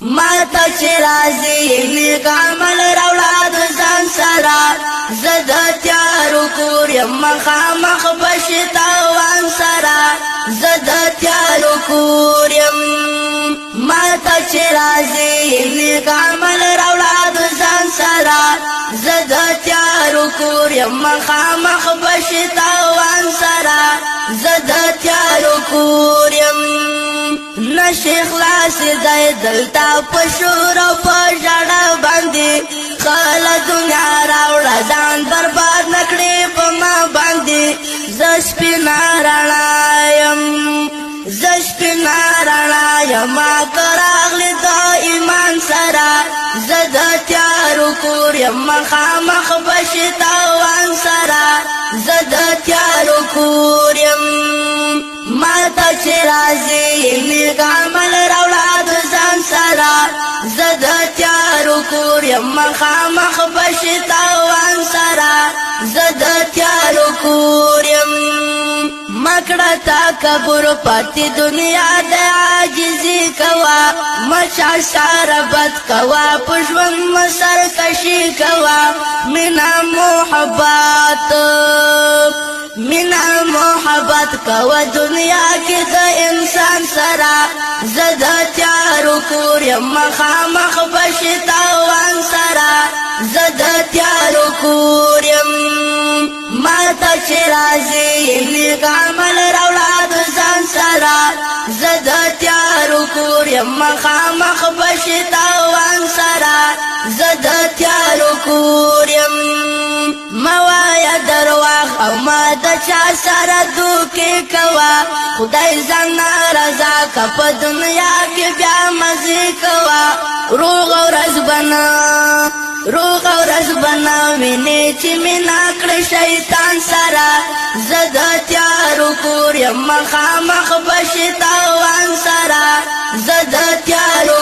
ماتا چه رازی نیک عمل رولا دو زن سرا زد تیارو کوریم مخامخ بشتاوان سرا زد تیارو کوریم ماتا چه رازی نیک عمل رولا دو زن سرا زد تیارو کوریم مخامخ بشتاوان سرا زد تیارو کوریم نشي خلاص دای دلتا پشور او پژړه باندې خل دنیا راوړه ځان برباد نکړې په ما باندې زش پنارایم ما کراغلی د ایمان سره زد تیارو کور یم مخامخ بشتاوان سره زد تیارو کور یم ماتا چه رازی نیک عمل رولا دو زن سرا زد تیارو کور یم مخامخ بشتاوان سرا زد تیارو کور یم مکڑا تا کبر پتی دنیا دا عاجزی کوا مچا شاربت کوا پشون مسر کشی کوا منا محبت کوا دنیا کی دا انسان سرا زد تیارو کور یم مخامخ بشتاوان سرا زد تیارو کور یم ماتا چه رازی نیک عمل رولا دو زن سرا زد تیارو کور یم مخامخ بشتاوان سرا زد تیارو کور یم موایا درواغ او ما دا چا سارا دوکی کوا خدای زن رضا کا پا دنیا کی بیا مزی کوا روغ و رزبنا وینی چی می ناکڑ شیطان سرا زد تیارو کور یم مخامخ بشتاوان سرا زد تیارو